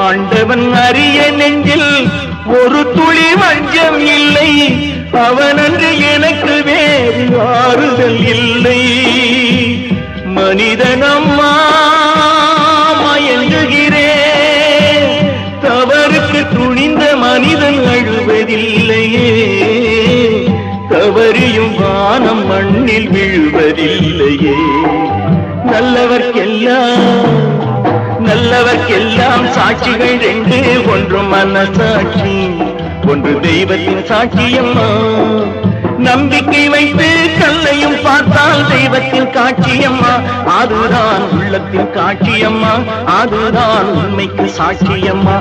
ஆண்டவன் அறிய நெஞ்சில் ஒரு துளி வஞ்சம் இல்லை. அவனன்று எனக்கு வேறு ஆறுதல் இல்லை. மனிதனம்மா மயங்குகிறேன், தவறுக்கு துணிந்த மனிதன் அழுவதில்லையே. தவறியும் வானம் மண்ணில் விழுவதில்லையே. நல்லவர்க்கெல்லாம் சாட்சிகள் ரெண்டு, ஒன்று மனசாட்சி, ஒன்று தெய்வத்தின் சாட்சியம்மா. நம்பிக்கை வைத்து கல்லையும் பார்த்தால் தெய்வத்தின் காட்சியம்மா. அதுதான் உள்ளத்தின் காட்சியம்மா, அதுதான் உண்மைக்கு சாட்சியம்மா.